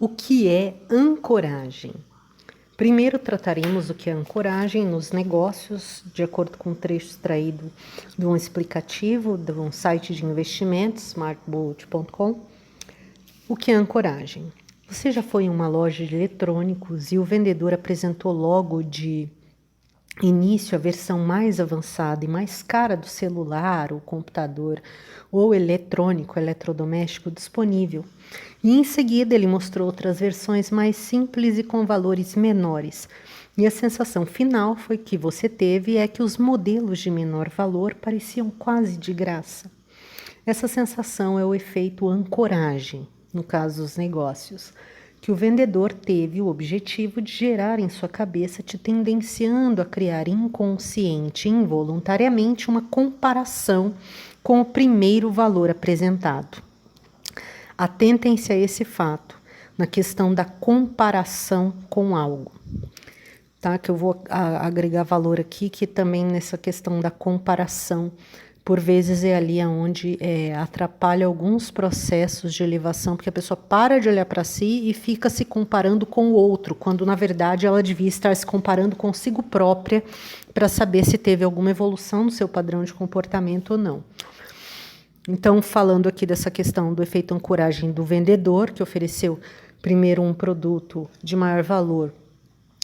O que é ancoragem? Primeiro trataremos o que é ancoragem nos negócios, de acordo com o trecho extraído de um explicativo de um site de investimentos, smartbolt.com. O que é ancoragem? Você já foi em uma loja de eletrônicos e o vendedor apresentou logo de início a versão mais avançada e mais cara do celular, ou computador, ou eletrônico, eletrodoméstico disponível. E em seguida ele mostrou outras versões mais simples e com valores menores. E a sensação final foi que você teve é que os modelos de menor valor pareciam quase de graça. Essa sensação é o efeito ancoragem, no caso dos negócios, que o vendedor teve o objetivo de gerar em sua cabeça, te tendenciando a criar inconsciente e involuntariamente uma comparação com o primeiro valor apresentado. Atentem-se a esse fato, na questão da comparação com algo. Tá? Que eu vou agregar valor aqui, que também nessa questão da comparação, por vezes é ali onde atrapalha alguns processos de elevação, porque a pessoa para de olhar para si e fica se comparando com o outro, quando na verdade ela devia estar se comparando consigo própria para saber se teve alguma evolução no seu padrão de comportamento ou não. Então, falando aqui dessa questão do efeito ancoragem do vendedor, que ofereceu primeiro um produto de maior valor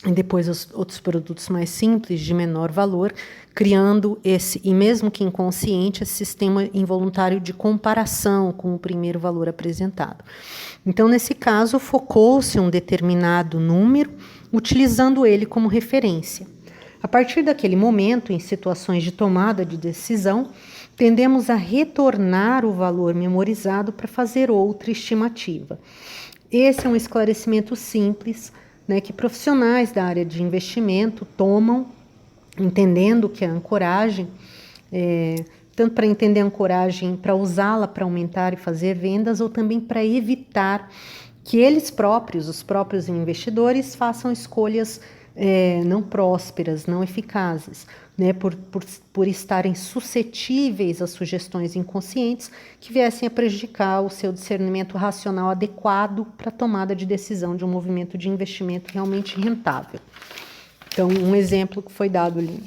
e depois os outros produtos mais simples, de menor valor, criando esse, e mesmo que inconsciente, esse sistema involuntário de comparação com o primeiro valor apresentado. Então, nesse caso, focou-se um determinado número, utilizando ele como referência. A partir daquele momento, em situações de tomada de decisão, tendemos a retornar o valor memorizado para fazer outra estimativa. Esse é um esclarecimento simples, que profissionais da área de investimento tomam, entendendo que a ancoragem, tanto para entender a ancoragem, para usá-la para aumentar e fazer vendas, ou também para evitar que eles próprios, os próprios investidores, façam escolhas não prósperas, não eficazes, por estarem suscetíveis a sugestões inconscientes que viessem a prejudicar o seu discernimento racional adequado para a tomada de decisão de um movimento de investimento realmente rentável. Então, um exemplo que foi dado ali.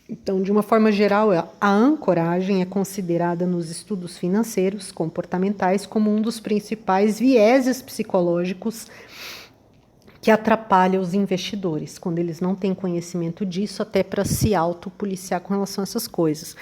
Então, de uma forma geral, a ancoragem é considerada nos estudos financeiros comportamentais como um dos principais vieses psicológicos que atrapalha os investidores, quando eles não têm conhecimento disso, até para se autopoliciar com relação a essas coisas.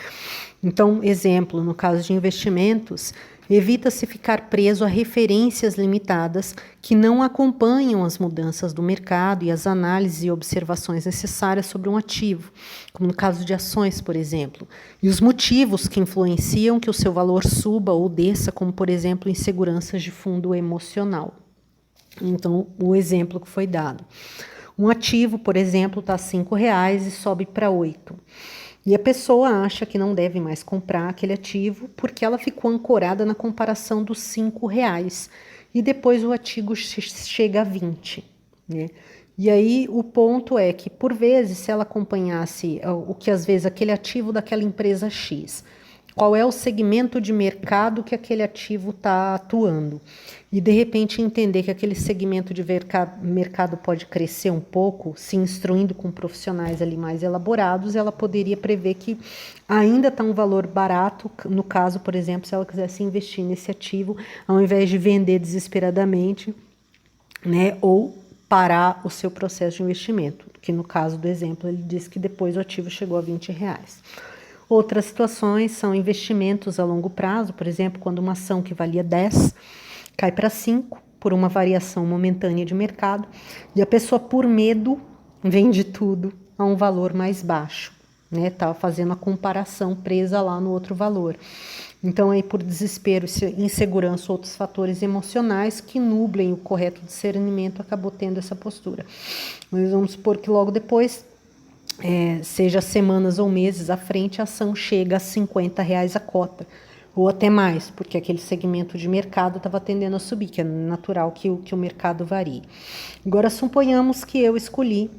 Então, exemplo, no caso de investimentos, evita-se ficar preso a referências limitadas que não acompanham as mudanças do mercado e as análises e observações necessárias sobre um ativo, como no caso de ações, por exemplo, e os motivos que influenciam que o seu valor suba ou desça, como, por exemplo, inseguranças de fundo emocional. Então, o exemplo que foi dado. Um ativo, por exemplo, está a R$5 e sobe para 8. E a pessoa acha que não deve mais comprar aquele ativo porque ela ficou ancorada na comparação dos R$5. E depois o ativo chega a 20. E aí o ponto é que, por vezes, se ela acompanhasse o que às vezes aquele ativo daquela empresa X, qual é o segmento de mercado que aquele ativo está atuando. E, de repente, entender que aquele segmento de mercado pode crescer um pouco, se instruindo com profissionais ali mais elaborados, ela poderia prever que ainda está um valor barato, no caso, por exemplo, se ela quisesse investir nesse ativo, ao invés de vender desesperadamente, ou parar o seu processo de investimento, que no caso do exemplo, ele disse que depois o ativo chegou a R$20. Outras situações são investimentos a longo prazo, por exemplo, quando uma ação que valia 10 cai para 5 por uma variação momentânea de mercado e a pessoa, por medo, vende tudo a um valor mais baixo, Estava fazendo a comparação presa lá no outro valor. Então, aí, por desespero, insegurança, outros fatores emocionais que nublem o correto discernimento, acabou tendo essa postura. Mas vamos supor que logo depois, seja semanas ou meses à frente, a ação chega a R$50 a cota, ou até mais, porque aquele segmento de mercado estava tendendo a subir, que é natural que o mercado varie. Agora, suponhamos que eu escolhi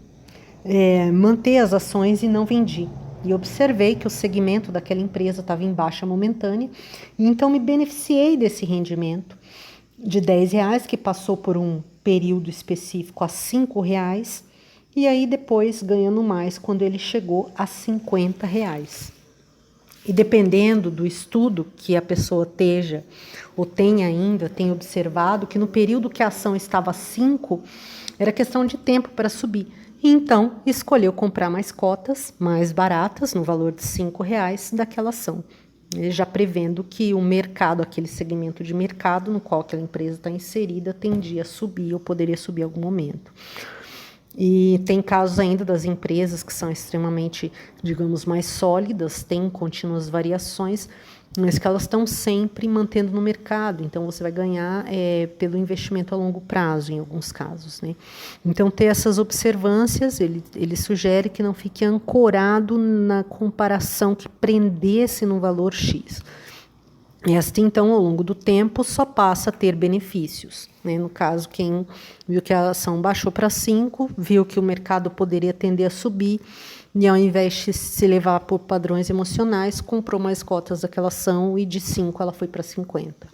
manter as ações e não vendi. E observei que o segmento daquela empresa estava em baixa momentânea, e então me beneficiei desse rendimento. de R$ 10, que passou por um período específico a R$ 5, e aí depois ganhando mais quando ele chegou a R$ 50. E dependendo do estudo que a pessoa esteja ou tenha observado que no período que a ação estava a 5, era questão de tempo para subir. E então escolheu comprar mais cotas, mais baratas, no valor de R$ 5 daquela ação, já prevendo que o mercado, aquele segmento de mercado no qual aquela empresa está inserida, tendia a subir ou poderia subir em algum momento. E tem casos ainda das empresas que são extremamente, digamos, mais sólidas, têm contínuas variações, mas que elas estão sempre mantendo no mercado. Então, você vai ganhar pelo investimento a longo prazo, em alguns casos, né? Então, ter essas observâncias, ele sugere que não fique ancorado na comparação que prendesse no valor X. Esta, então, ao longo do tempo, só passa a ter benefícios, né? No caso, quem viu que a ação baixou para 5, viu que o mercado poderia tender a subir, e ao invés de se levar por padrões emocionais, comprou mais cotas daquela ação e de 5 ela foi para 50.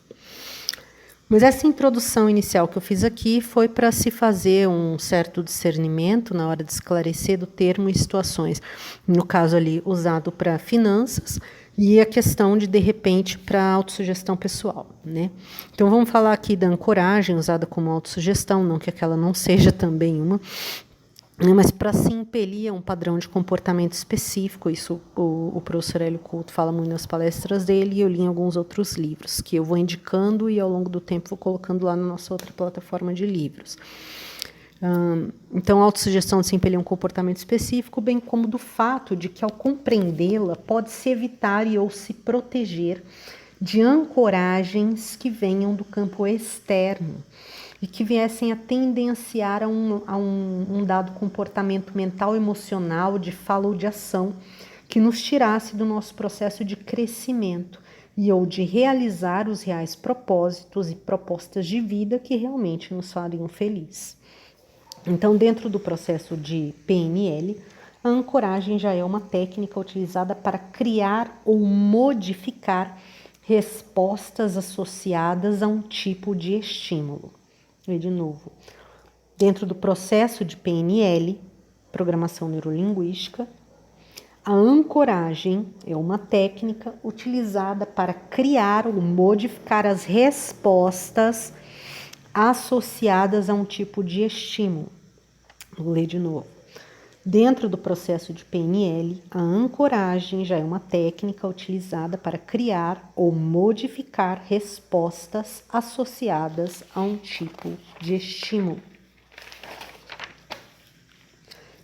Mas essa introdução inicial que eu fiz aqui foi para se fazer um certo discernimento na hora de esclarecer do termo e situações. No caso ali, usado para finanças, e a questão de repente, para autossugestão pessoal, né? Então, vamos falar aqui da ancoragem, usada como autossugestão, não que aquela não seja também uma, né, mas para se impelir a um padrão de comportamento específico. Isso o professor Hélio Couto fala muito nas palestras dele, e eu li em alguns outros livros, que eu vou indicando e ao longo do tempo vou colocando lá na nossa outra plataforma de livros. Então, a autossugestão de se impelir um comportamento específico, bem como do fato de que, ao compreendê-la, pode-se evitar e ou se proteger de ancoragens que venham do campo externo e que viessem a tendenciar a um dado comportamento mental, emocional, de fala ou de ação, que nos tirasse do nosso processo de crescimento e ou de realizar os reais propósitos e propostas de vida que realmente nos fariam felizes. Então, dentro do processo de PNL, a ancoragem já é uma técnica utilizada para criar ou modificar respostas associadas a um tipo de estímulo. E de novo, dentro do processo de PNL, Programação Neurolinguística, a ancoragem é uma técnica utilizada para criar ou modificar as respostas associadas a um tipo de estímulo. Vou ler de novo. Dentro do processo de PNL, a ancoragem já é uma técnica utilizada para criar ou modificar respostas associadas a um tipo de estímulo.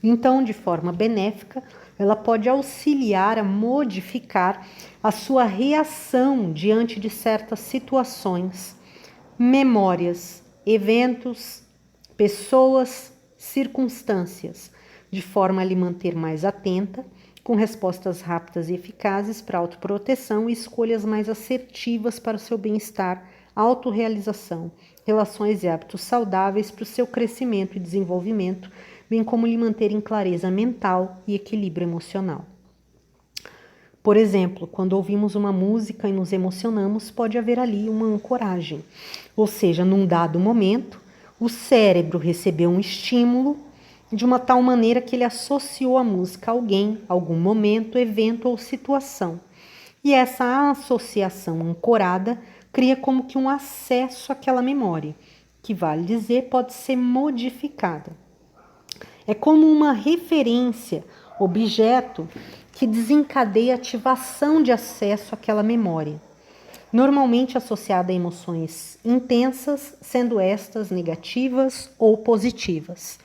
Então, de forma benéfica, ela pode auxiliar a modificar a sua reação diante de certas situações, memórias, eventos, pessoas, circunstâncias, de forma a lhe manter mais atenta, com respostas rápidas e eficazes para autoproteção e escolhas mais assertivas para o seu bem-estar, autorrealização, relações e hábitos saudáveis para o seu crescimento e desenvolvimento, bem como lhe manter em clareza mental e equilíbrio emocional. Por exemplo, quando ouvimos uma música e nos emocionamos, pode haver ali uma ancoragem. Ou seja, num dado momento, o cérebro recebeu um estímulo de uma tal maneira que ele associou a música a alguém, algum momento, evento ou situação. E essa associação ancorada cria como que um acesso àquela memória, que, vale dizer, pode ser modificada. É como uma referência, objeto, que desencadeia a ativação de acesso àquela memória, normalmente associada a emoções intensas, sendo estas negativas ou positivas.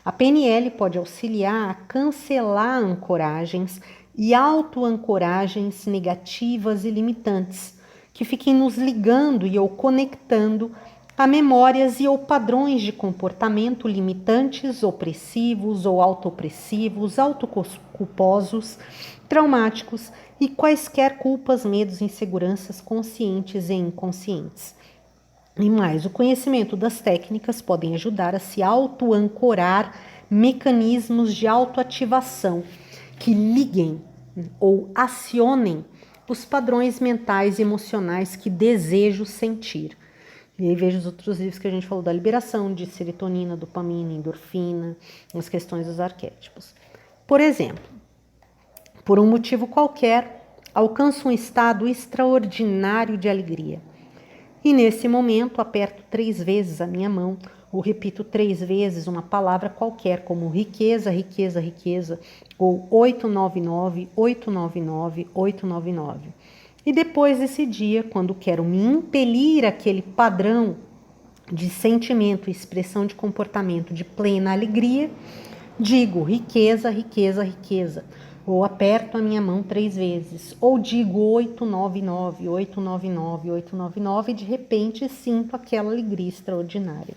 A PNL pode auxiliar a cancelar ancoragens e autoancoragens negativas e limitantes, que fiquem nos ligando e ou conectando a memórias e ou padrões de comportamento limitantes, opressivos ou autoopressivos, autoculposos, traumáticos e quaisquer culpas, medos, inseguranças conscientes e inconscientes. E mais, o conhecimento das técnicas podem ajudar a se autoancorar mecanismos de autoativação que liguem ou acionem os padrões mentais e emocionais que desejo sentir. E aí vejo os outros livros que a gente falou da liberação de serotonina, dopamina, endorfina, as questões dos arquétipos. Por exemplo, por um motivo qualquer, alcanço um estado extraordinário de alegria. E nesse momento aperto 3 vezes a minha mão, ou repito 3 vezes uma palavra qualquer, como riqueza, riqueza, riqueza, ou 899, 899, 899. E depois desse dia, quando quero me impelir àquele padrão de sentimento e expressão de comportamento de plena alegria, digo riqueza, riqueza, riqueza. Ou aperto a minha mão 3 vezes. Ou digo 899, 899, 899 e de repente sinto aquela alegria extraordinária.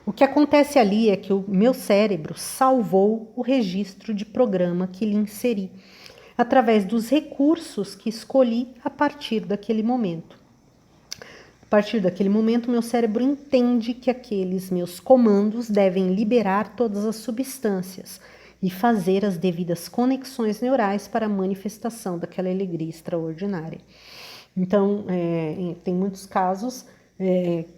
O que acontece ali é que o meu cérebro salvou o registro de programa que lhe inseri, através dos recursos que escolhi a partir daquele momento. A partir daquele momento, meu cérebro entende que aqueles meus comandos devem liberar todas as substâncias e fazer as devidas conexões neurais para a manifestação daquela alegria extraordinária. Então, tem muitos casos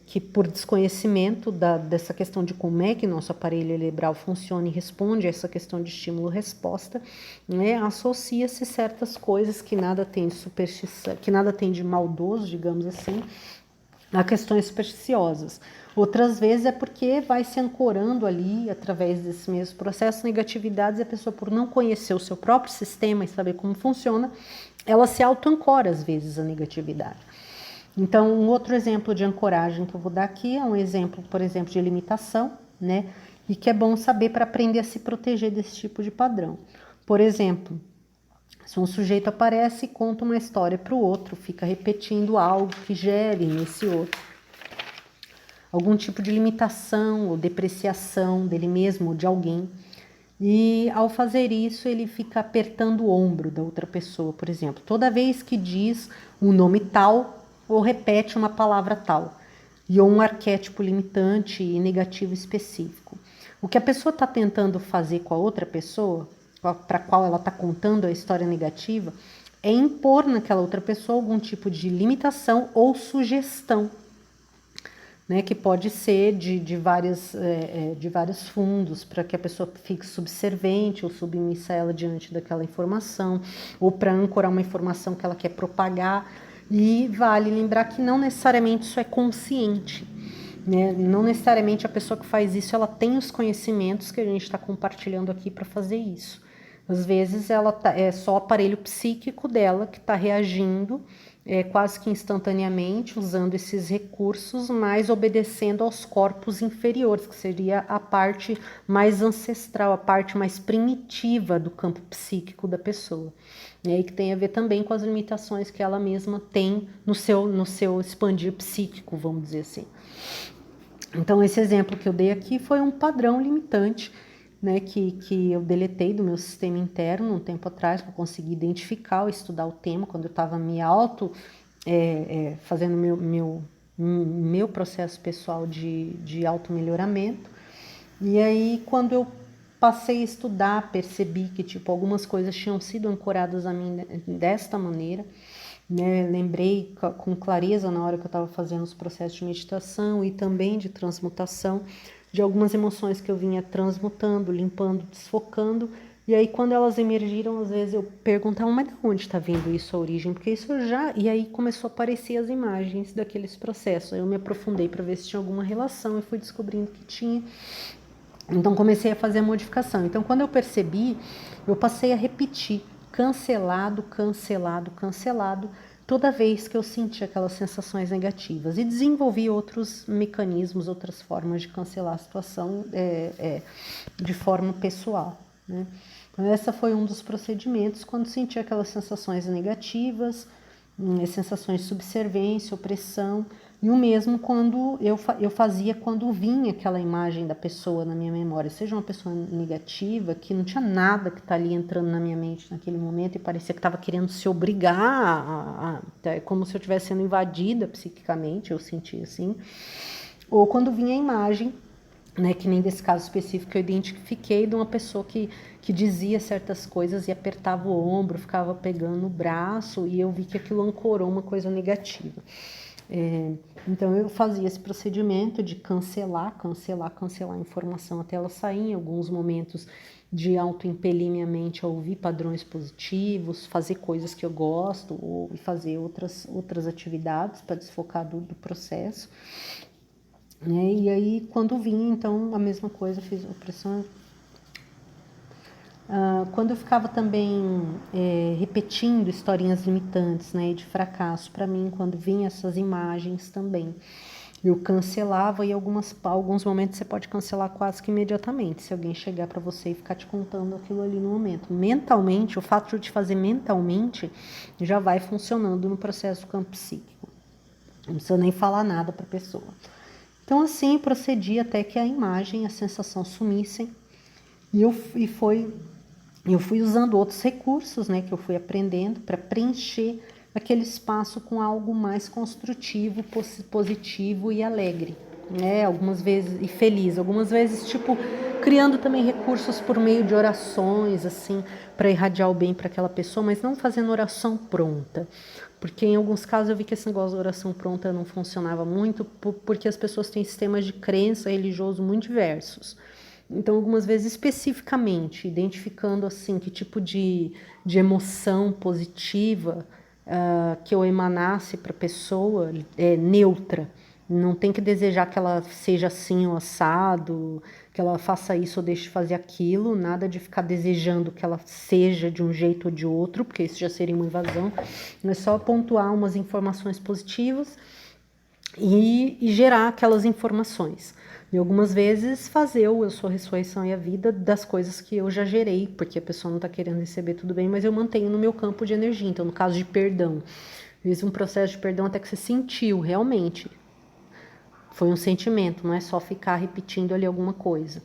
que por desconhecimento dessa questão de como é que nosso aparelho cerebral funciona e responde a essa questão de estímulo-resposta, né, associa-se certas coisas que nada tem de superstição, que nada tem de maldoso, digamos assim, a questões supersticiosas. Outras vezes é porque vai se ancorando ali, através desse mesmo processo, negatividades, e a pessoa, por não conhecer o seu próprio sistema e saber como funciona, ela se auto-ancora, às vezes, a negatividade. Então, um outro exemplo de ancoragem que eu vou dar aqui é um exemplo, por exemplo, de limitação, né? E que é bom saber para aprender a se proteger desse tipo de padrão. Por exemplo, se um sujeito aparece e conta uma história para o outro, fica repetindo algo que gere nesse outro algum tipo de limitação ou depreciação dele mesmo ou de alguém. E ao fazer isso, ele fica apertando o ombro da outra pessoa, por exemplo. Toda vez que diz um nome tal ou repete uma palavra tal, ou um arquétipo limitante e negativo específico. O que a pessoa está tentando fazer com a outra pessoa, para a qual ela está contando a história negativa, é impor naquela outra pessoa algum tipo de limitação ou sugestão, né, que pode ser de vários fundos, para que a pessoa fique subservente ou submissa a ela diante daquela informação, ou para ancorar uma informação que ela quer propagar. E vale lembrar que não necessariamente isso é consciente, né? Não necessariamente a pessoa que faz isso ela tem os conhecimentos que a gente está compartilhando aqui para fazer isso. Às vezes é só o aparelho psíquico dela que está reagindo quase que instantaneamente, usando esses recursos, mas obedecendo aos corpos inferiores, que seria a parte mais ancestral, a parte mais primitiva do campo psíquico da pessoa. E que tem a ver também com as limitações que ela mesma tem no seu expandir psíquico, vamos dizer assim. Então, esse exemplo que eu dei aqui foi um padrão limitante, né, que eu deletei do meu sistema interno um tempo atrás, que eu consegui identificar ou estudar o tema, quando eu estava me fazendo meu processo pessoal de auto-melhoramento. E aí, quando eu passei a estudar, percebi que tipo, algumas coisas tinham sido ancoradas a mim desta maneira, né? Lembrei com clareza na hora que eu estava fazendo os processos de meditação e também de transmutação, de algumas emoções que eu vinha transmutando, limpando, desfocando. E aí, quando elas emergiram, às vezes eu perguntava, mas de onde está vindo isso, a origem? Porque isso eu já... E aí começou a aparecer as imagens daqueles processos. Eu me aprofundei para ver se tinha alguma relação e fui descobrindo que tinha. Então, comecei a fazer a modificação. Então, quando eu percebi, eu passei a repetir cancelado, cancelado, cancelado, toda vez que eu senti aquelas sensações negativas. E desenvolvi outros mecanismos, outras formas de cancelar a situação de forma pessoal, né? Então, essa foi um dos procedimentos quando senti aquelas sensações negativas, sensações de subservência, opressão, e o mesmo quando eu fazia quando vinha aquela imagem da pessoa na minha memória, seja uma pessoa negativa, que não tinha nada que está ali entrando na minha mente naquele momento e parecia que estava querendo se obrigar, como se eu estivesse sendo invadida psiquicamente, eu sentia assim, ou quando vinha a imagem, né, que nem desse caso específico eu identifiquei de uma pessoa que dizia certas coisas e apertava o ombro, ficava pegando o braço, e eu vi que aquilo ancorou uma coisa negativa. Então eu fazia esse procedimento de cancelar a informação até ela sair, em alguns momentos de auto-impelir minha mente a ouvir padrões positivos, fazer coisas que eu gosto, ou fazer outras atividades para desfocar do processo. Né? E aí, quando vinha, então, a mesma coisa, fiz a pressão. Quando eu ficava também repetindo historinhas limitantes, né, de fracasso, para mim, quando vinha essas imagens também, eu cancelava, e alguns momentos você pode cancelar quase que imediatamente, se alguém chegar para você e ficar te contando aquilo ali no momento. Mentalmente, o fato de fazer mentalmente já vai funcionando no processo do campo psíquico. Não precisa nem falar nada para a pessoa. Então, assim, procedi até que a imagem, a sensação sumissem, e eu fui usando outros recursos, né, que eu fui aprendendo para preencher aquele espaço com algo mais construtivo, positivo e alegre, né, algumas vezes, e feliz, algumas vezes, tipo, criando também recursos por meio de orações, assim, para irradiar o bem para aquela pessoa, mas não fazendo oração pronta, porque em alguns casos eu vi que esse negócio da oração pronta não funcionava muito, porque as pessoas têm sistemas de crença religioso muito diversos. Então, algumas vezes especificamente, identificando assim que tipo de emoção positiva que eu emanasse para a pessoa, neutra. Não tem que desejar que ela seja assim ou assado, que ela faça isso ou deixe de fazer aquilo, nada de ficar desejando que ela seja de um jeito ou de outro, porque isso já seria uma invasão. É só pontuar umas informações positivas e gerar aquelas informações. E algumas vezes fazer o Eu Sou a Ressurreição e a Vida das coisas que eu já gerei, porque a pessoa não está querendo receber, tudo bem, mas eu mantenho no meu campo de energia. Então, no caso de perdão, fiz um processo de perdão até que você sentiu realmente. Foi um sentimento, não é só ficar repetindo ali alguma coisa.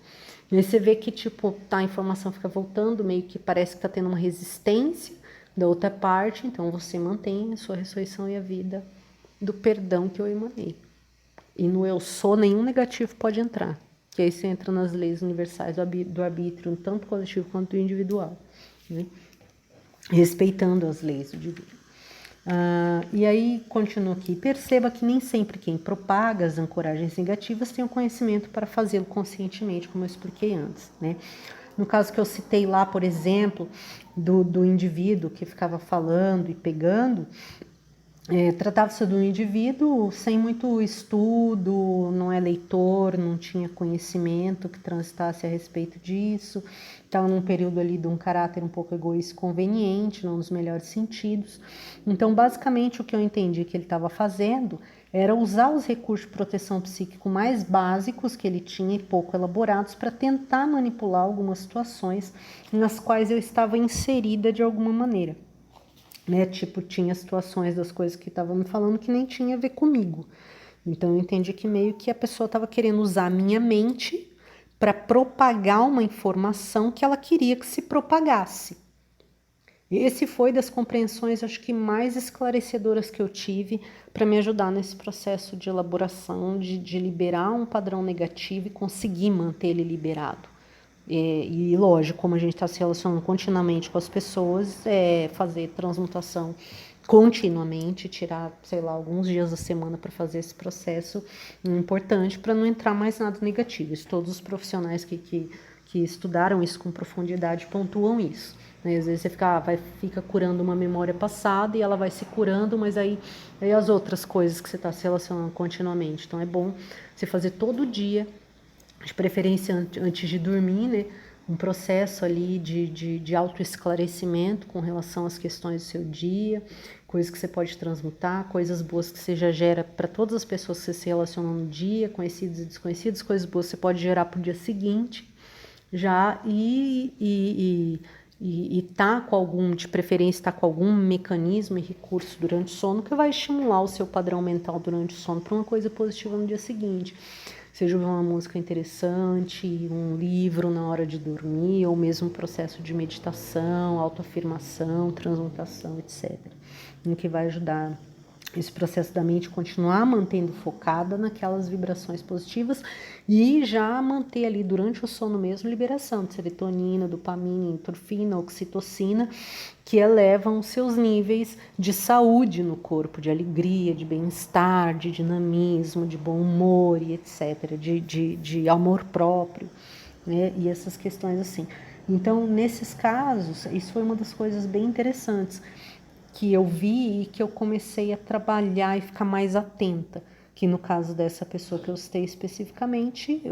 E aí você vê que, tipo, a informação fica voltando, meio que parece que está tendo uma resistência da outra parte, então você mantém a sua ressurreição e a vida do perdão que eu emanei. E no eu sou, nenhum negativo pode entrar. Que aí você entra nas leis universais do arbítrio, tanto coletivo quanto individual. Né? Respeitando as leis do divino. E aí, continuo aqui. Perceba que nem sempre quem propaga as ancoragens negativas tem o conhecimento para fazê-lo conscientemente, como eu expliquei antes. Né? No caso que eu citei lá, por exemplo, do indivíduo que ficava falando e pegando, tratava-se de um indivíduo sem muito estudo, não é leitor, não tinha conhecimento que transitasse a respeito disso, estava num período ali de um caráter um pouco egoísta conveniente, não nos melhores sentidos. Então, basicamente, o que eu entendi que ele estava fazendo era usar os recursos de proteção psíquico mais básicos que ele tinha e pouco elaborados para tentar manipular algumas situações nas quais eu estava inserida de alguma maneira. Né? Tipo, tinha situações das coisas que estavam me falando que nem tinha a ver comigo. Então, eu entendi que meio que a pessoa estava querendo usar a minha mente para propagar uma informação que ela queria que se propagasse. Esse foi das compreensões, acho que mais esclarecedoras que eu tive para me ajudar nesse processo de elaboração, de liberar um padrão negativo e conseguir manter ele liberado. E lógico, como a gente está se relacionando continuamente com as pessoas, fazer transmutação continuamente, tirar, sei lá, alguns dias da semana para fazer esse processo importante para não entrar mais nada negativo. Isso, todos os profissionais que estudaram isso com profundidade pontuam isso. Né? Às vezes você fica curando uma memória passada e ela vai se curando, mas aí as outras coisas que você está se relacionando continuamente. Então é bom você fazer todo dia, de preferência antes de dormir, né? Um processo ali de autoesclarecimento com relação às questões do seu dia, coisas que você pode transmutar, coisas boas que você já gera para todas as pessoas que você se relaciona no dia, conhecidos e desconhecidos, coisas boas que você pode gerar para o dia seguinte, já e tá com algum, de preferência, tá com algum mecanismo e recurso durante o sono que vai estimular o seu padrão mental durante o sono para uma coisa positiva no dia seguinte. Seja ouvir uma música interessante, um livro na hora de dormir, ou mesmo um processo de meditação, autoafirmação, transmutação, etc. Em que vai ajudar esse processo da mente continuar mantendo focada naquelas vibrações positivas e já manter ali durante o sono mesmo liberação de serotonina, dopamina, endorfina, oxitocina, que elevam os seus níveis de saúde no corpo, de alegria, de bem-estar, de dinamismo, de bom humor e etc., de amor próprio, né? E essas questões assim. Então, nesses casos, isso foi uma das coisas bem interessantes que eu vi e que eu comecei a trabalhar e ficar mais atenta, que no caso dessa pessoa que eu citei especificamente,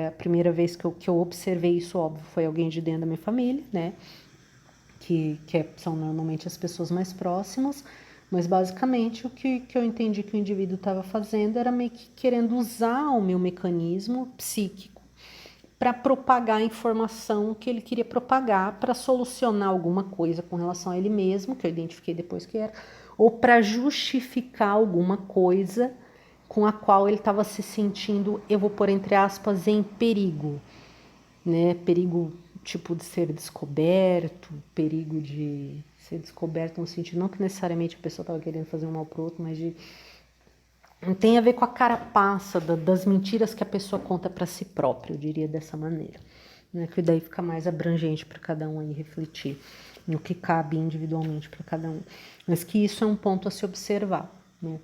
a primeira vez que eu observei isso, óbvio, foi alguém de dentro da minha família, né, são normalmente as pessoas mais próximas, mas basicamente o que eu entendi que o indivíduo estava fazendo era meio que querendo usar o meu mecanismo psíquico para propagar a informação que ele queria propagar, para solucionar alguma coisa com relação a ele mesmo, que eu identifiquei depois que era, ou para justificar alguma coisa com a qual ele estava se sentindo, eu vou pôr entre aspas, em perigo, né? Perigo tipo de ser descoberto, perigo de ser descoberto no sentido, não que necessariamente a pessoa estava querendo fazer um mal pro outro, mas de tem a ver com a carapaça das mentiras que a pessoa conta para si própria, eu diria dessa maneira, né? Que daí fica mais abrangente para cada um aí refletir no que cabe individualmente para cada um, mas que isso é um ponto a se observar, né?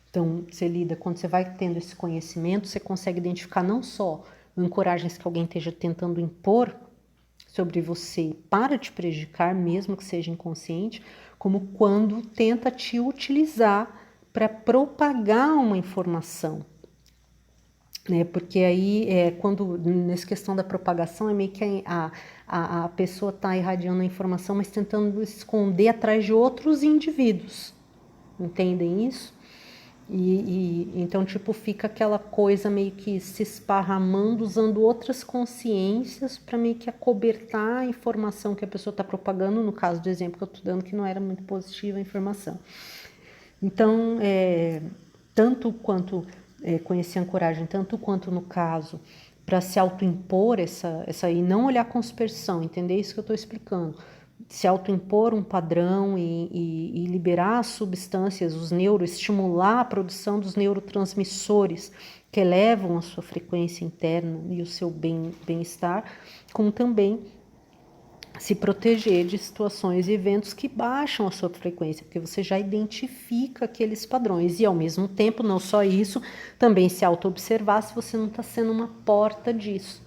Então, você lida, quando você vai tendo esse conhecimento, você consegue identificar não só ancoragens que alguém esteja tentando impor sobre você para te prejudicar, mesmo que seja inconsciente, como quando tenta te utilizar para propagar uma informação, né? Porque aí, quando nessa questão da propagação, é meio que a pessoa está irradiando a informação, mas tentando esconder atrás de outros indivíduos, entendem isso? Então, tipo, fica aquela coisa meio que se esparramando, usando outras consciências para meio que acobertar a informação que a pessoa está propagando, no caso do exemplo que eu estou dando, que não era muito positiva a informação. Então, tanto quanto conhecer a ancoragem, tanto quanto no caso, para se autoimpor essa e não olhar com aspersão, entender isso que eu estou explicando, se autoimpor um padrão e liberar as substâncias, estimular a produção dos neurotransmissores que elevam a sua frequência interna e o seu bem-estar, como também se proteger de situações e eventos que baixam a sua frequência, porque você já identifica aqueles padrões. E, ao mesmo tempo, não só isso, também se auto-observar se você não está sendo uma porta disso,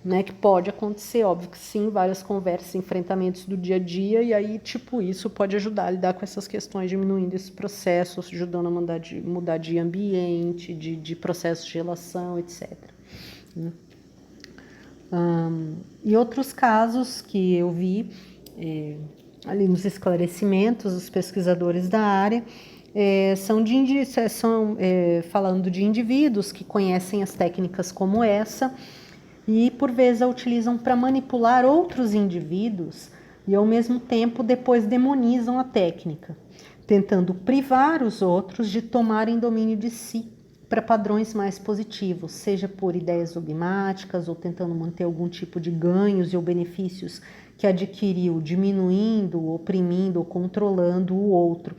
né? Que pode acontecer, óbvio que sim, várias conversas, enfrentamentos do dia a dia, e aí, tipo, isso pode ajudar a lidar com essas questões, diminuindo esse processo, ajudando a mudar de ambiente, de processos de relação, etc., né? E outros casos que eu vi ali nos esclarecimentos dos pesquisadores da área são falando de indivíduos que conhecem as técnicas como essa e por vezes a utilizam para manipular outros indivíduos e ao mesmo tempo depois demonizam a técnica, tentando privar os outros de tomarem domínio de si para padrões mais positivos, seja por ideias dogmáticas ou tentando manter algum tipo de ganhos ou benefícios que adquiriu, diminuindo, oprimindo ou controlando o outro.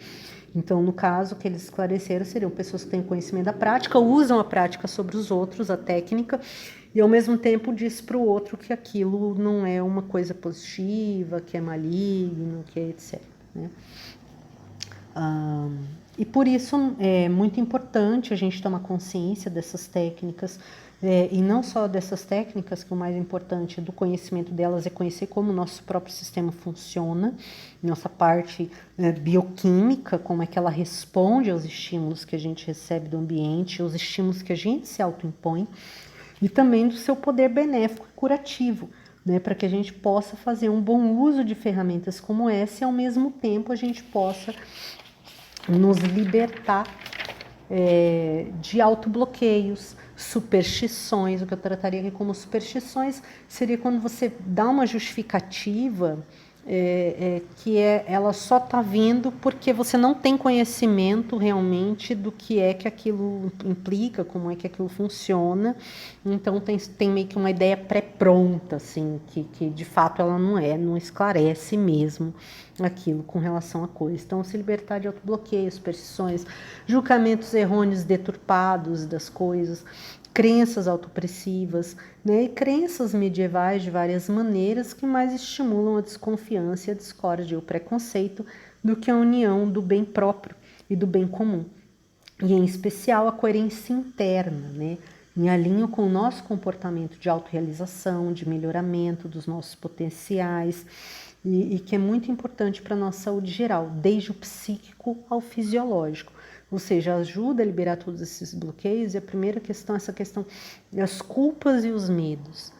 Então, no caso que eles esclareceram, seriam pessoas que têm conhecimento da prática, usam a prática sobre os outros, a técnica, e ao mesmo tempo diz para o outro que aquilo não é uma coisa positiva, que é maligno, que é etc., né? E por isso é muito importante a gente tomar consciência dessas técnicas, e não só dessas técnicas, que o mais importante do conhecimento delas é conhecer como o nosso próprio sistema funciona, nossa parte bioquímica, como é que ela responde aos estímulos que a gente recebe do ambiente, os estímulos que a gente se autoimpõe, e também do seu poder benéfico e curativo, né, para que a gente possa fazer um bom uso de ferramentas como essa e ao mesmo tempo a gente possa nos libertar de autobloqueios, superstições. O que eu trataria aqui como superstições seria quando você dá uma justificativa ela só está vindo porque você não tem conhecimento realmente do que é que aquilo implica, como é que aquilo funciona. Então tem meio que uma ideia pré-pronta, assim, que de fato ela não esclarece mesmo aquilo com relação a coisas. Então, se libertar de autobloqueios, superstições, julgamentos errôneos, deturpados das coisas, crenças autopressivas, né, e crenças medievais de várias maneiras que mais estimulam a desconfiança, a discórdia e o preconceito do que a união do bem próprio e do bem comum. E, em especial, a coerência interna, né, em alinho com o nosso comportamento de autorrealização, de melhoramento dos nossos potenciais, e que é muito importante para a nossa saúde geral, desde o psíquico ao fisiológico. Ou seja, ajuda a liberar todos esses bloqueios. E a primeira questão é essa questão das culpas e os medos,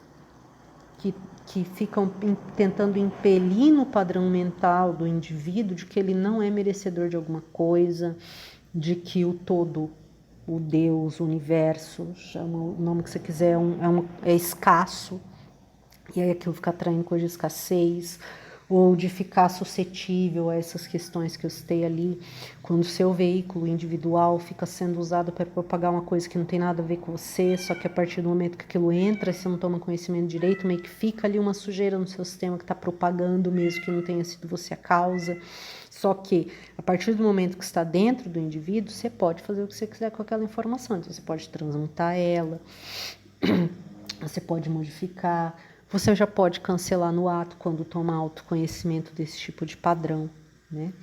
que ficam tentando impelir no padrão mental do indivíduo de que ele não é merecedor de alguma coisa, de que o todo, o Deus, o universo, chama o nome que você quiser, é escasso, e aí aquilo fica atraindo coisa de escassez, ou de ficar suscetível a essas questões que eu citei ali, quando o seu veículo individual fica sendo usado para propagar uma coisa que não tem nada a ver com você, só que a partir do momento que aquilo entra, você não toma conhecimento direito, meio que fica ali uma sujeira no seu sistema que está propagando, mesmo que não tenha sido você a causa. Só que, a partir do momento que está dentro do indivíduo, você pode fazer o que você quiser com aquela informação. Então, você pode transmutar ela, você pode modificar, você já pode cancelar no ato quando toma autoconhecimento desse tipo de padrão, né?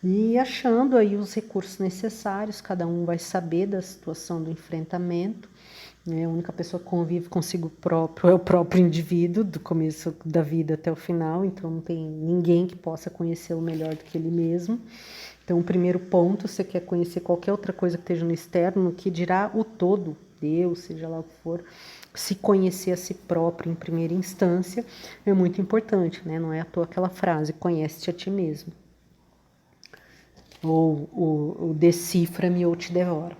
E achando aí os recursos necessários, cada um vai saber da situação do enfrentamento, né? A única pessoa que convive consigo próprio é o próprio indivíduo, do começo da vida até o final, então não tem ninguém que possa conhecê-lo melhor do que ele mesmo. Então, o primeiro ponto, você quer conhecer qualquer outra coisa que esteja no externo, que dirá o todo, Deus, seja lá o que for, se conhecer a si próprio em primeira instância é muito importante, né? Não é à toa aquela frase, conhece-te a ti mesmo. Ou o decifra-me ou te devora.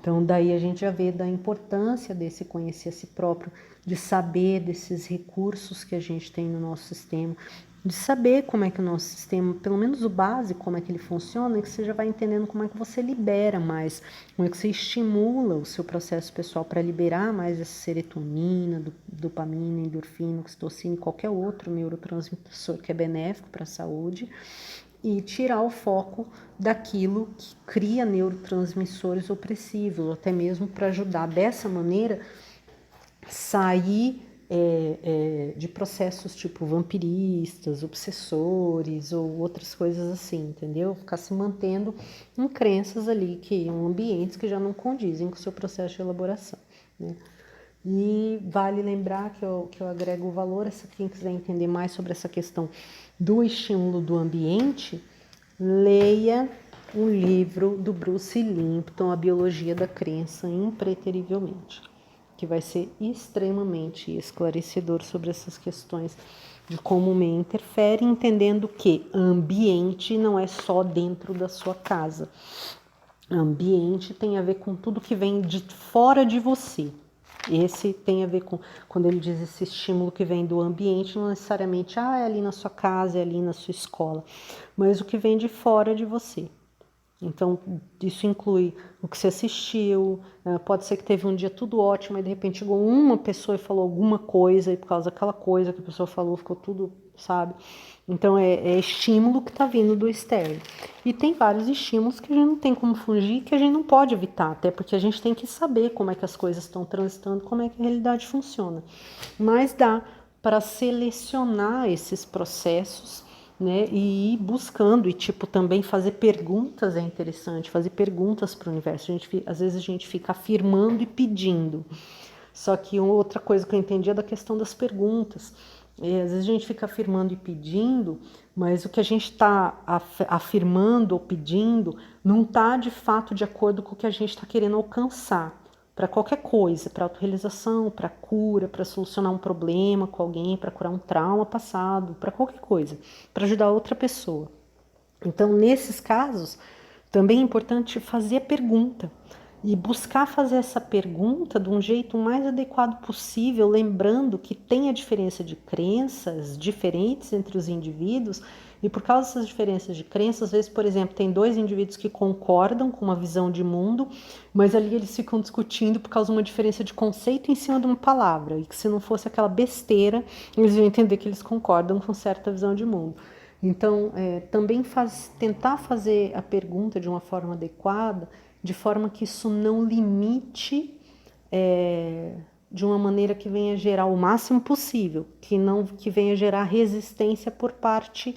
Então, daí a gente já vê da importância desse conhecer a si próprio, de saber desses recursos que a gente tem no nosso sistema, de saber como é que o nosso sistema, pelo menos o básico, como é que ele funciona, e que você já vai entendendo como é que você libera mais, como é que você estimula o seu processo pessoal para liberar mais essa serotonina, dopamina, endorfina, oxitocina e qualquer outro neurotransmissor que é benéfico para a saúde, e tirar o foco daquilo que cria neurotransmissores opressivos, ou até mesmo para ajudar dessa maneira sair de processos tipo vampiristas, obsessores ou outras coisas assim, entendeu? Ficar se mantendo em crenças ali, em ambientes que já não condizem com o seu processo de elaboração, né? E vale lembrar que eu agrego valor, se quem quiser entender mais sobre essa questão do estímulo do ambiente, leia um livro do Bruce Lipton, A Biologia da Crença, impreterivelmente, que vai ser extremamente esclarecedor sobre essas questões de como o meio interfere, entendendo que ambiente não é só dentro da sua casa. Ambiente tem a ver com tudo que vem de fora de você. Esse tem a ver com, quando ele diz esse estímulo que vem do ambiente, não necessariamente é ali na sua casa, é ali na sua escola, mas o que vem de fora de você. Então, isso inclui o que você assistiu, pode ser que teve um dia tudo ótimo e de repente chegou uma pessoa e falou alguma coisa e por causa daquela coisa que a pessoa falou ficou tudo, sabe? Então, é estímulo que está vindo do externo. E tem vários estímulos que a gente não tem como fugir, que a gente não pode evitar, até porque a gente tem que saber como é que as coisas estão transitando, como é que a realidade funciona. Mas dá para selecionar esses processos, né, e ir buscando, e tipo, também fazer perguntas é interessante, fazer perguntas para o universo. Às vezes a gente fica afirmando e pedindo. Só que outra coisa que eu entendi é da questão das perguntas. Às vezes a gente fica afirmando e pedindo, mas o que a gente está afirmando ou pedindo não está de fato de acordo com o que a gente está querendo alcançar. Para qualquer coisa, para autorrealização, para cura, para solucionar um problema com alguém, para curar um trauma passado, para qualquer coisa, para ajudar outra pessoa. Então, nesses casos, também é importante fazer a pergunta. e buscar fazer essa pergunta de um jeito mais adequado possível, lembrando que tem a diferença de crenças diferentes entre os indivíduos, e por causa dessas diferenças de crenças, às vezes, por exemplo, tem dois indivíduos que concordam com uma visão de mundo, mas ali eles ficam discutindo por causa de uma diferença de conceito em cima de uma palavra, e que se não fosse aquela besteira, eles iam entender que eles concordam com certa visão de mundo. Então, também tentar fazer a pergunta de uma forma adequada, de forma que isso não limite de uma maneira que venha gerar o máximo possível, que venha gerar resistência por parte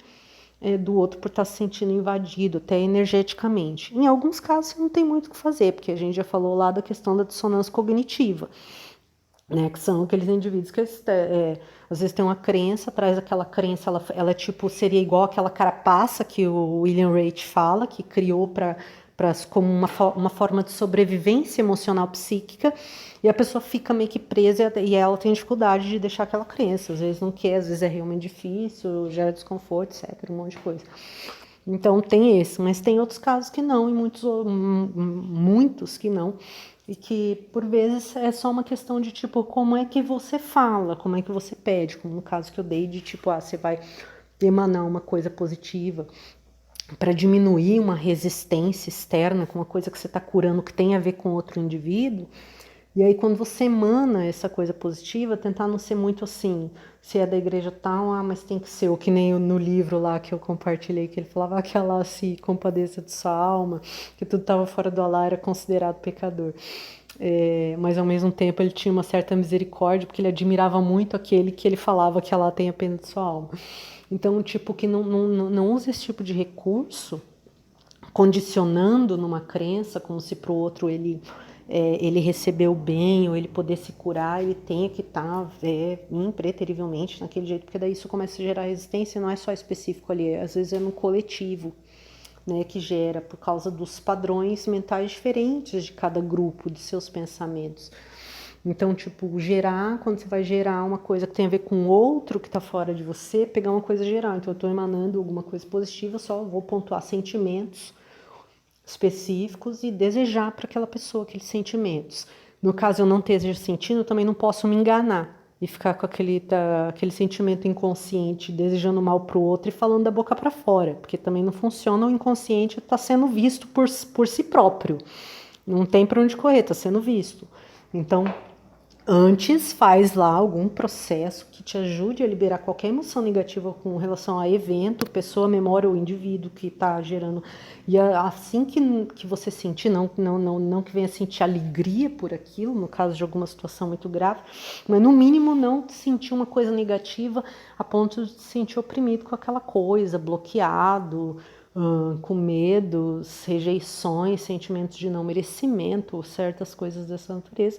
do outro por estar se sentindo invadido, até energeticamente. Em alguns casos não tem muito o que fazer, porque a gente já falou lá da questão da dissonância cognitiva, né, que são aqueles indivíduos que às vezes tem uma crença, atrás daquela crença ela tipo seria igual aquela carapaça que o William Reich fala, que criou como uma forma de sobrevivência emocional psíquica, e a pessoa fica meio que presa e ela tem dificuldade de deixar aquela crença, às vezes não quer, às vezes é realmente difícil, gera desconforto, etc, um monte de coisa. Então tem esse, mas tem outros casos que não, e muitos que não, e que por vezes é só uma questão de tipo, como é que você fala, como é que você pede, como no caso que eu dei de tipo, você vai emanar uma coisa positiva para diminuir uma resistência externa com uma coisa que você está curando que tem a ver com outro indivíduo. E aí, quando você emana essa coisa positiva, tentar não ser muito assim, se é da igreja tal, mas tem que ser, ou que nem no livro lá que eu compartilhei, que ele falava que ela se compadeça de sua alma, que tudo estava fora do alá, era considerado pecador. Mas ao mesmo tempo ele tinha uma certa misericórdia, porque ele admirava muito aquele que ele falava que ela tem a pena de sua alma. Então, tipo, que não usa esse tipo de recurso, condicionando numa crença, como se para o outro ele recebeu bem, ou ele poder se curar, ele tenha que estar impreterivelmente naquele jeito, porque daí isso começa a gerar resistência, não é só específico ali, às vezes é no coletivo, né, que gera, por causa dos padrões mentais diferentes de cada grupo, de seus pensamentos. Então, tipo, quando você vai gerar uma coisa que tem a ver com outro que está fora de você, pegar uma coisa geral. Então, eu estou emanando alguma coisa positiva, só vou pontuar sentimentos específicos e desejar para aquela pessoa aqueles sentimentos. No caso, eu não esteja sentindo, eu também não posso me enganar e ficar com aquele sentimento inconsciente, desejando mal para o outro e falando da boca para fora, porque também não funciona, o inconsciente está sendo visto por si próprio. Não tem para onde correr, está sendo visto. Então, antes faz lá algum processo que te ajude a liberar qualquer emoção negativa com relação a evento, pessoa, memória ou indivíduo que está gerando. E assim que você sentir, não que venha sentir alegria por aquilo, no caso de alguma situação muito grave, mas no mínimo não sentir uma coisa negativa a ponto de se sentir oprimido com aquela coisa, bloqueado, com medos, rejeições, sentimentos de não merecimento, certas coisas dessa natureza.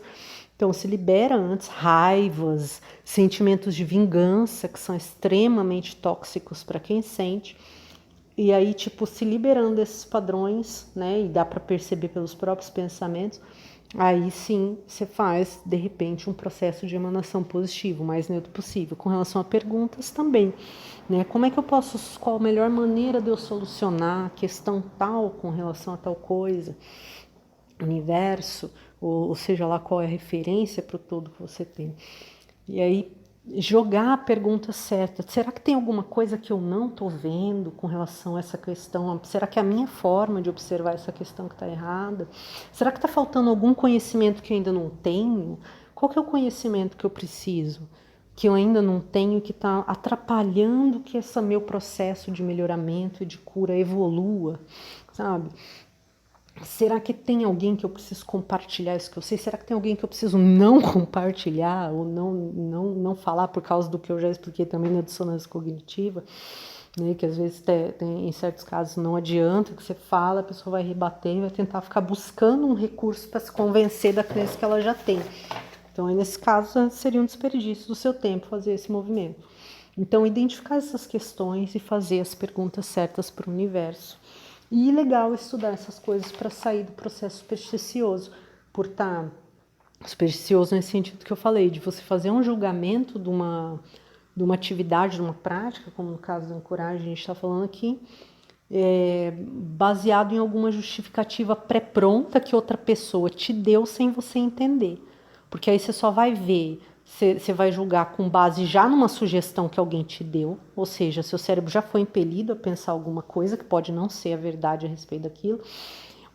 Então, se libera antes raivas, sentimentos de vingança, que são extremamente tóxicos para quem sente. E aí, tipo, se liberando desses padrões, né, e dá para perceber pelos próprios pensamentos, aí sim você faz, de repente, um processo de emanação positivo, o mais neutro possível. Com relação a perguntas também, né, como é que eu posso, qual a melhor maneira de eu solucionar a questão tal com relação a tal coisa, universo, ou seja lá qual é a referência para o todo que você tem. E aí jogar a pergunta certa. Será que tem alguma coisa que eu não estou vendo com relação a essa questão? Será que é a minha forma de observar essa questão que está errada? Será que está faltando algum conhecimento que eu ainda não tenho? Qual que é o conhecimento que eu preciso, que eu ainda não tenho, que está atrapalhando que esse meu processo de melhoramento e de cura evolua, sabe? Será que tem alguém que eu preciso compartilhar isso que eu sei? Será que tem alguém que eu preciso não compartilhar ou não falar por causa do que eu já expliquei também na dissonância cognitiva? Né? Que às vezes em certos casos não adianta que você fala, a pessoa vai rebater e vai tentar ficar buscando um recurso para se convencer da crença que ela já tem. Então, aí, nesse caso, seria um desperdício do seu tempo fazer esse movimento. Então, identificar essas questões e fazer as perguntas certas para o universo. E legal estudar essas coisas para sair do processo supersticioso, por estar supersticioso nesse sentido que eu falei, de você fazer um julgamento de uma atividade, de uma prática, como no caso da ancoragem a gente está falando aqui, baseado em alguma justificativa pré-pronta que outra pessoa te deu sem você entender. Porque aí você só vai ver, você vai julgar com base já numa sugestão que alguém te deu, ou seja, seu cérebro já foi impelido a pensar alguma coisa que pode não ser a verdade a respeito daquilo,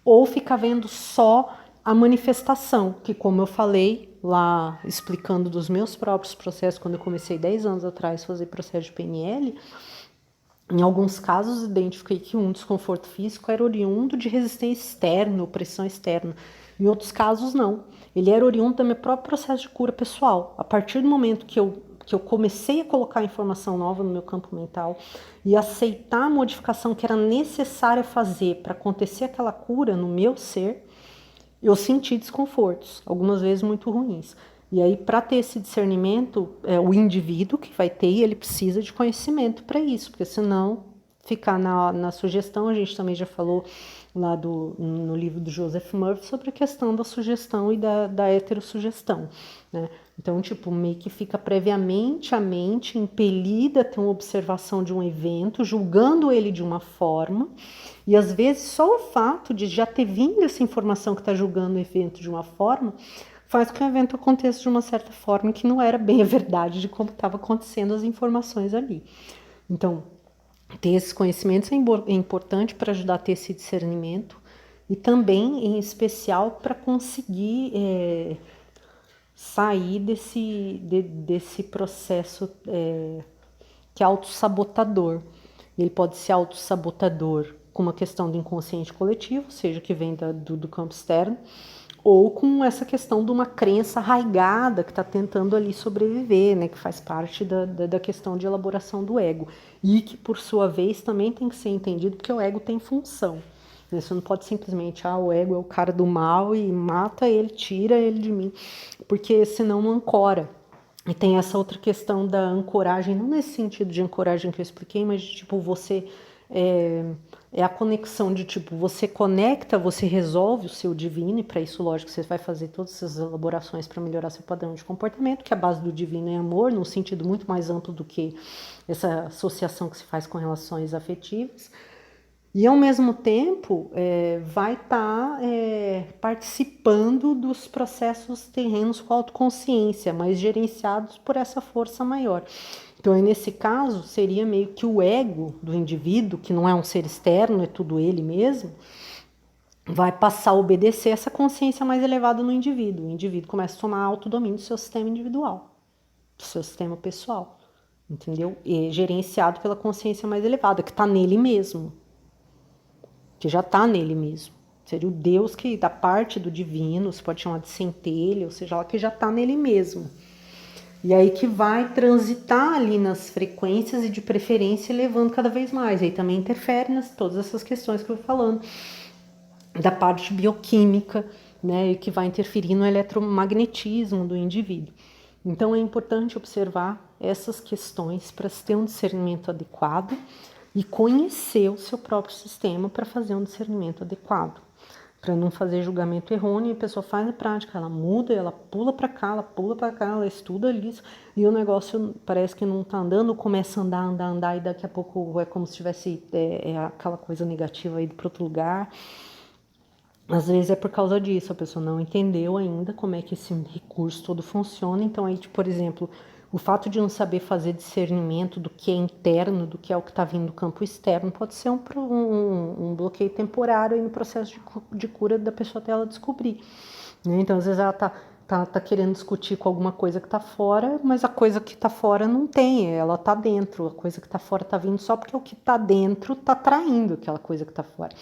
ou ficar vendo só a manifestação, que como eu falei lá, explicando dos meus próprios processos, quando eu comecei 10 anos atrás a fazer processo de PNL, em alguns casos, identifiquei que um desconforto físico era oriundo de resistência externa, opressão externa. Em outros casos, não. Ele era oriundo do meu próprio processo de cura pessoal. A partir do momento que eu comecei a colocar informação nova no meu campo mental e aceitar a modificação que era necessária fazer para acontecer aquela cura no meu ser, eu senti desconfortos, algumas vezes muito ruins. E aí, para ter esse discernimento, o indivíduo que vai ter, ele precisa de conhecimento para isso, porque senão ficar na sugestão, a gente também já falou lá no livro do Joseph Murphy sobre a questão da sugestão e da heterossugestão, né? Então, tipo, meio que fica previamente a mente impelida a ter uma observação de um evento, julgando ele de uma forma, e às vezes só o fato de já ter vindo essa informação que está julgando o evento de uma forma, faz com que o evento aconteça de uma certa forma que não era bem a verdade de como estava acontecendo as informações ali. Então, ter esses conhecimentos é importante para ajudar a ter esse discernimento e também, em especial, para conseguir sair desse processo que é autossabotador. Ele pode ser autossabotador com uma questão do inconsciente coletivo, seja que vem do campo externo, ou com essa questão de uma crença arraigada que está tentando ali sobreviver, né, que faz parte da questão de elaboração do ego, e que, por sua vez, também tem que ser entendido porque o ego tem função. Você não pode simplesmente, o ego é o cara do mal e mata ele, tira ele de mim, porque senão não ancora. E tem essa outra questão da ancoragem, não nesse sentido de ancoragem que eu expliquei, mas de tipo, você é a conexão de tipo, você conecta, você resolve o seu divino, e para isso, lógico, você vai fazer todas essas elaborações para melhorar seu padrão de comportamento, que a base do divino é amor, num sentido muito mais amplo do que essa associação que se faz com relações afetivas. E, ao mesmo tempo, vai estar participando dos processos terrenos com autoconsciência, mas gerenciados por essa força maior. Então, nesse caso, seria meio que o ego do indivíduo, que não é um ser externo, é tudo ele mesmo, vai passar a obedecer essa consciência mais elevada no indivíduo. O indivíduo começa a tomar autodomínio do seu sistema individual, do seu sistema pessoal, entendeu? E gerenciado pela consciência mais elevada, que está nele mesmo. Que já está nele mesmo. Seria o Deus que, da parte do divino, você pode chamar de centelha, ou seja, lá que já está nele mesmo. E aí que vai transitar ali nas frequências e de preferência elevando cada vez mais. E aí também interfere nas todas essas questões que eu vou falando, da parte bioquímica, né, e que vai interferir no eletromagnetismo do indivíduo. Então é importante observar essas questões para se ter um discernimento adequado e conhecer o seu próprio sistema para fazer um discernimento adequado, para não fazer julgamento errôneo. E a pessoa faz a prática, ela muda, ela pula para cá, ela pula para cá, ela estuda isso e o negócio parece que não está andando, começa a andar e daqui a pouco é como se tivesse aquela coisa negativa indo para outro lugar. Às vezes é por causa disso, a pessoa não entendeu ainda como é que esse recurso todo funciona. Então aí, tipo, por exemplo, o fato de não saber fazer discernimento do que é interno, do que é o que está vindo do campo externo, pode ser um bloqueio temporário aí no processo de cura da pessoa até ela descobrir, né? Então, às vezes ela tá querendo discutir com alguma coisa que está fora, mas a coisa que está fora não tem, ela está dentro. A coisa que está fora está vindo só porque o que está dentro está traindo aquela coisa que está fora.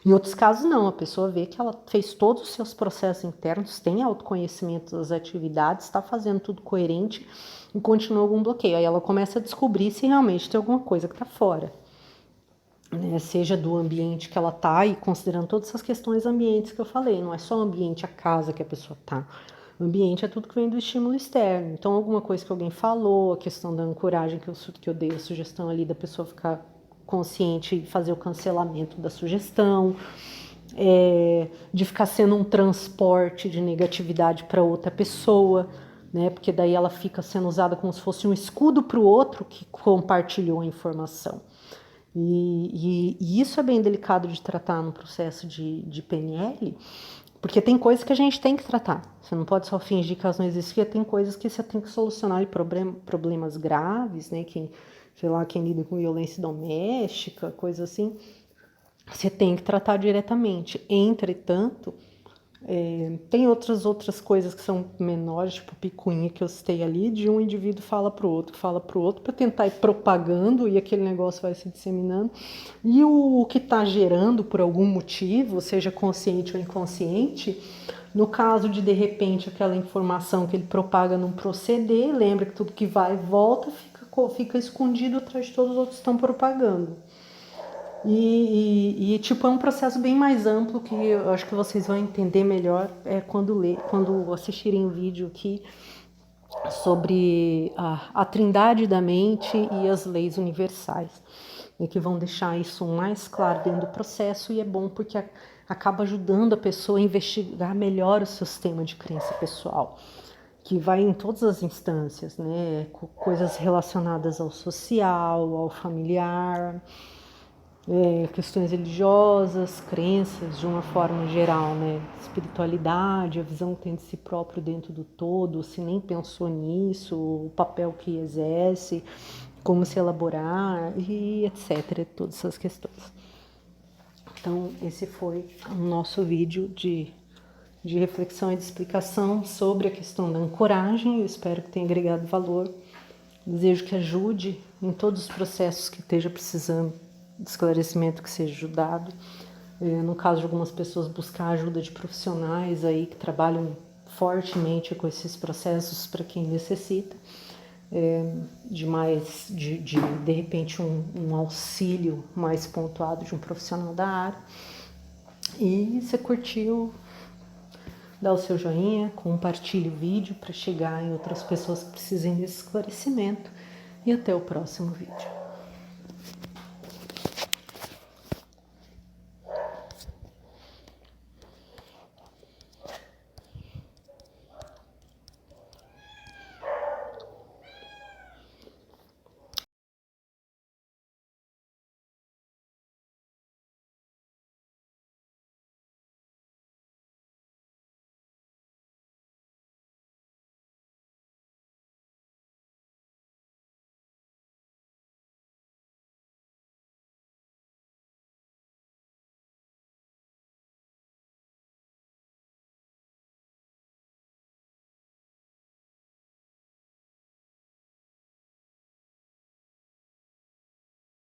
Em outros casos, não. A pessoa vê que ela fez todos os seus processos internos, tem autoconhecimento das atividades, está fazendo tudo coerente e continua algum bloqueio. Aí ela começa a descobrir se realmente tem alguma coisa que está fora, né? Seja do ambiente que ela está, e considerando todas essas questões ambientes que eu falei, não é só o ambiente, a casa que a pessoa está. O ambiente é tudo que vem do estímulo externo. Então, alguma coisa que alguém falou, a questão da ancoragem que eu dei a sugestão ali da pessoa ficar consciente e fazer o cancelamento da sugestão, de ficar sendo um transporte de negatividade para outra pessoa, né? Porque daí ela fica sendo usada como se fosse um escudo para o outro que compartilhou a informação. E isso é bem delicado de tratar no processo de PNL, porque tem coisas que a gente tem que tratar. Você não pode só fingir que elas não existem, tem coisas que você tem que solucionar, problemas graves, né? Quem lida com violência doméstica, coisa assim, você tem que tratar diretamente. Entretanto, tem outras coisas que são menores, tipo picuinha que eu citei ali, de um indivíduo fala para o outro, para tentar ir propagando e aquele negócio vai se disseminando. E o que está gerando por algum motivo, seja consciente ou inconsciente, no caso de repente aquela informação que ele propaga não proceder, lembra que tudo que vai e volta fica escondido atrás de todos os outros que estão propagando. Tipo, é um processo bem mais amplo que eu acho que vocês vão entender melhor quando assistirem o vídeo aqui sobre a trindade da mente e as leis universais, e que vão deixar isso mais claro dentro do processo, e é bom porque acaba ajudando a pessoa a investigar melhor o seu sistema de crença pessoal, que vai em todas as instâncias, né? Coisas relacionadas ao social, ao familiar, questões religiosas, crenças de uma forma geral, né? Espiritualidade, a visão que tem de si próprio dentro do todo, se nem pensou nisso, o papel que exerce, como se elaborar e etc. Todas essas questões. Então, esse foi o nosso vídeo de reflexão e de explicação sobre a questão da ancoragem. Eu espero que tenha agregado valor. Desejo que ajude em todos os processos que esteja precisando de esclarecimento, que seja ajudado. No caso de algumas pessoas, buscar ajuda de profissionais aí que trabalham fortemente com esses processos para quem necessita. De repente um auxílio mais pontuado de um profissional da área. E se curtiu, dá o seu joinha, compartilhe o vídeo para chegar em outras pessoas que precisem desse esclarecimento. E até o próximo vídeo.